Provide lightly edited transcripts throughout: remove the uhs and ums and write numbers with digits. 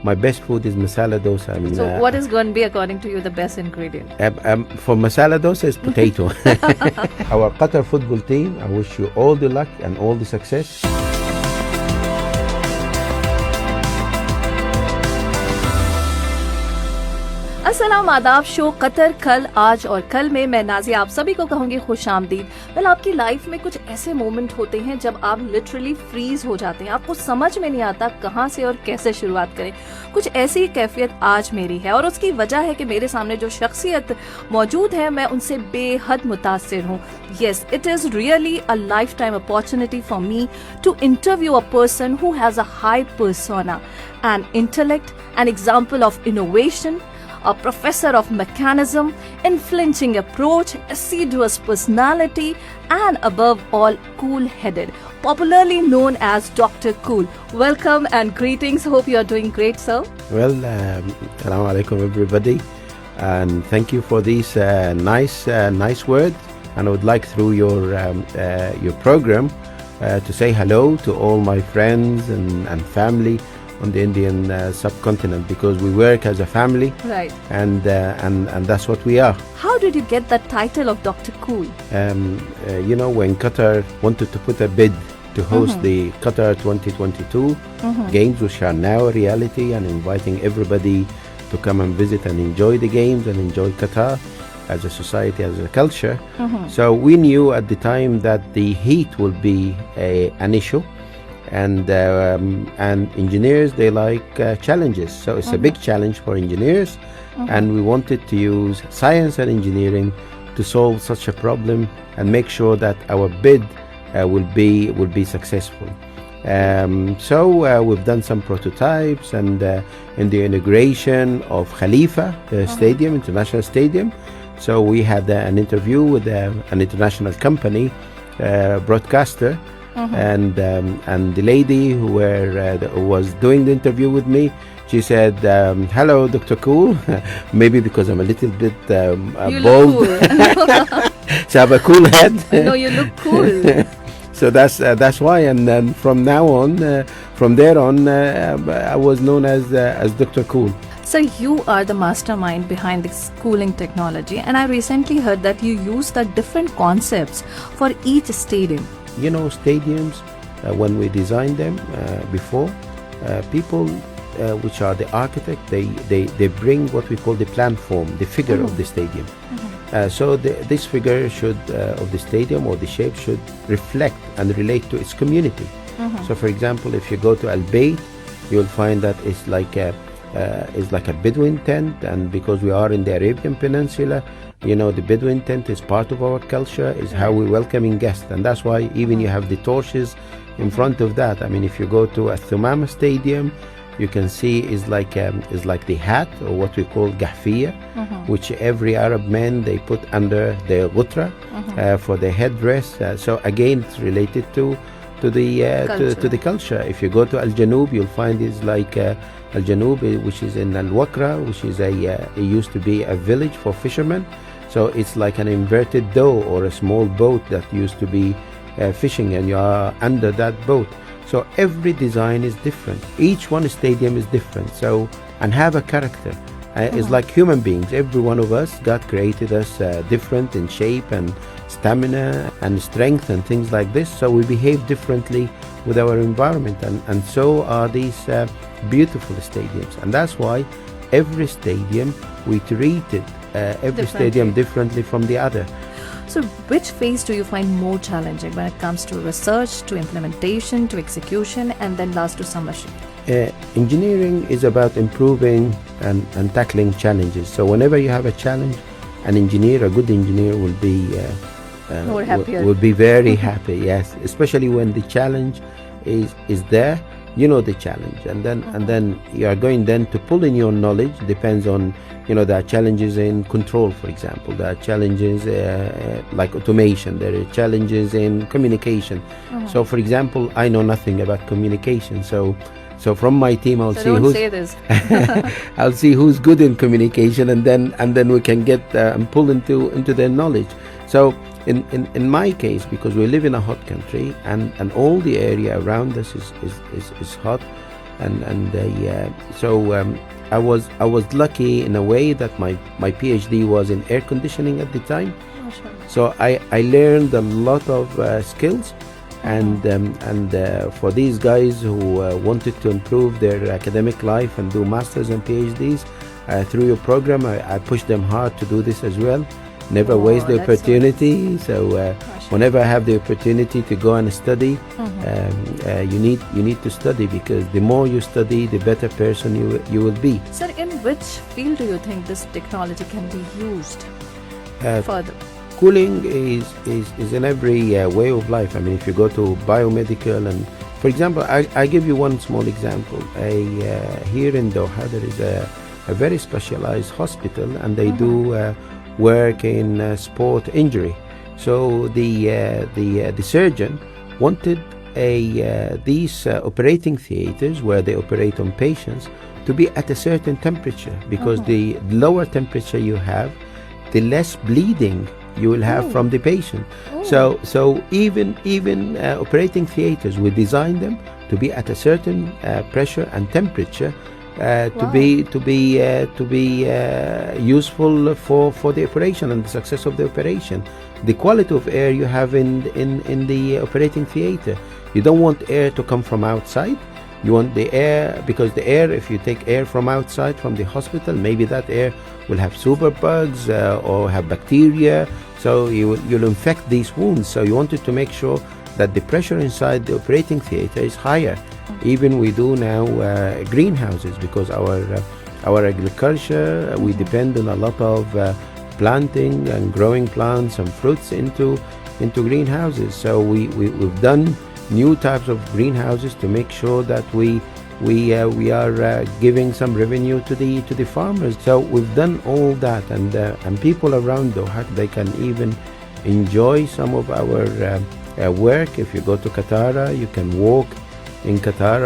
My best food is masala dosa. So what is going to be, according to you, the best ingredient? For masala dosa is potato. Our Qatar football team, I wish you all the luck and all the success. अस्सलाम आदाब। Show Qatar कल आज और कल में मैं नाज़िया आप सभी को कहूंगी खुश आमदीद। वेल, आपकी लाइफ में कुछ ऐसे मोमेंट होते हैं जब आप लिटरली फ्रीज हो जाते हैं, आपको समझ में नहीं आता कहां से और कैसे शुरुआत करें। कुछ ऐसी कैफियत आज मेरी है और उसकी वजह है कि मेरे सामने जो शख्सियत मौजूद है मैं उनसे बेहद मुतासिर हूँ। Yes, it is really a lifetime opportunity for me to interview a person who has a high persona, an intellect, an example of innovation, a professor of mechanism, influencing approach, assiduous personality, and above all, cool-headed, popularly known as Dr. Cool. Welcome and greetings. Hope you are doing great, sir. Well, assalamu alaikum everybody, and thank you for these nice words. And I would like through your program to say hello to all my friends and family on the Indian subcontinent, because we work as a family, right? And that's what we are. How did you get the title of Dr. Cool? When Qatar wanted to put a bid to host the Qatar 2022 games, which are now a reality, and inviting everybody to come and visit and enjoy the games and enjoy Qatar as a society, as a culture. So we knew at the time that the heat will be an issue. And engineers, they like challenges, so it's a big challenge for engineers, and we wanted to use science and engineering to solve such a problem and make sure that our bid will be successful. So we've done some prototypes, and in the inauguration of Khalifa Stadium, International Stadium, so we had an interview with an international company broadcaster. And the lady who was doing the interview with me, she said, "Hello, Dr. Cool." Maybe because I'm a little bit you bold. Look cool. So I have a cool head. No, you look cool. So that's why. And then from there on, I was known as Dr. Cool. So you are the mastermind behind this cooling technology, and I recently heard that you use the different concepts for each stadium. Stadiums, when we designed them before, people which are the architect, they bring what we call the plan form, the figure of the stadium. So this figure of the stadium or the shape should reflect and relate to its community. So for example, if you go to Al Bayt, you'll find that it's like a Bedouin tent, and because we are in the Arabian Peninsula, the Bedouin tent is part of our culture, is how we welcoming guests, and that's why even you have the torches in front of that. I mean, if you go to a Thumama Stadium, you can see is like the hat, or what we call gahfiya, which every Arab man they put under their ghutra for their headdress. So again, it's related to the culture. If you go to Al Janub, you'll find it's like Al Janub, which is in Al Wakra, which is it used to be a village for fishermen. So it's like an inverted dough or a small boat that used to be fishing, and you are under that boat. So every design is different. Each one stadium is different. So, and have a character. It's like human beings. Every one of us, God created us different in shape and stamina and strength and things like this. So we behave differently with our environment, and so are these beautiful stadiums. And that's why every stadium we treated stadium differently from the other. So which phase do you find more challenging when it comes to research, to implementation, to execution, and then last to submission? Engineering is about improving and tackling challenges. So whenever you have a challenge, a good engineer will be more happier. Will be very happy. Yes, especially when the challenge is there. The challenge, and then you are going then to pull in your knowledge. Depends on there are challenges in control, for example. There are challenges like automation. There are challenges in communication. So for example, I know nothing about communication. So from my team, I'll see who's. Say this. I'll see who's good in communication, and then we can get and pull into their knowledge. So in my case, because we live in a hot country and all the area around us is hot, and I was lucky in a way that my PhD was in air conditioning at the time. So I learned a lot of skills, and for these guys who wanted to improve their academic life and do masters and PhDs through your program, I pushed them hard to do this as well. Never waste the opportunity. So whenever I have the opportunity to go and study, you need to study, because the more you study, the better person you will be. Sir, in which field do you think this technology can be used further? Cooling is in every way of life. I mean, if you go to biomedical, and for example, I give you one small example. Here in Doha, there is a very specialized hospital, and they do work in sport injury. So the surgeon wanted these operating theaters where they operate on patients to be at a certain temperature, because the lower temperature you have, the less bleeding you will have from the patient. So even operating theaters, we design them to be at a certain pressure and temperature to be useful for the operation and the success of the operation. The quality of air you have in the operating theater, you don't want air to come from outside. You want the air, because the air, if you take air from outside from the hospital, maybe that air will have superbugs or have bacteria, so you'll infect these wounds. So you wanted to make sure that the pressure inside the operating theater is higher. Even we do now greenhouses, because our agriculture, we depend on a lot of planting and growing plants and fruits into greenhouses. So we've done new types of greenhouses to make sure that we are giving some revenue to the farmers. So we've done all that, and people around Doha, they can even enjoy some of our work. If you go to Qatar, you can walk in Qatar,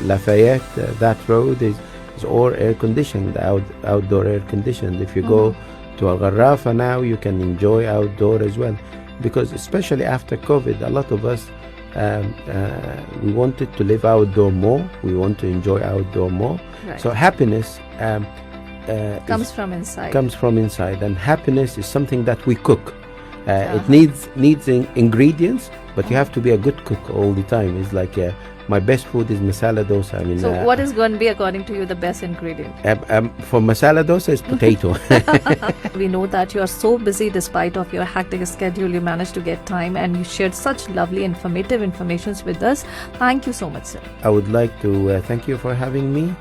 Lafayette, that road is all air conditioned, outdoor air conditioned. If you go to Al Gharrafa now, you can enjoy outdoor as well, because especially after COVID, a lot of us we wanted to live outdoor more. We want to enjoy outdoor more. Right. So happiness comes from inside. Comes from inside, and happiness is something that we cook. It needs ingredients, but you have to be a good cook all the time. It's like my best food is masala dosa. I mean, so what is going to be, according to you, the best ingredient? For masala dosa is potato. We know that you are so busy despite of your hectic schedule. You managed to get time, and you shared such lovely informative informations with us. Thank you so much, sir. I would like to thank you for having me,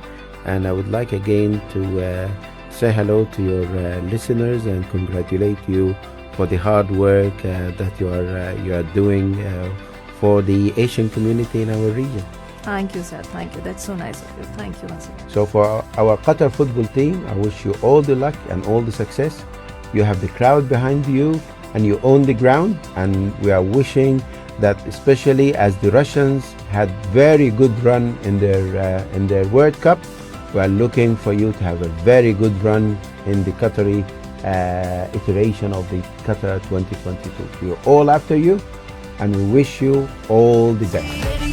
and I would like again to say hello to your listeners and congratulate you for the hard work that you are doing for the Asian community in our region. Thank you, sir. Thank you. That's so nice of you. Thank you once again. So for our Qatar football team, I wish you all the luck and all the success. You have the crowd behind you, and you own the ground, and we are wishing that, especially as the Russians had very good run in their World Cup, we are looking for you to have a very good run in the Qatari iteration of the Qatar 2022. We are all after you, and we wish you all the best.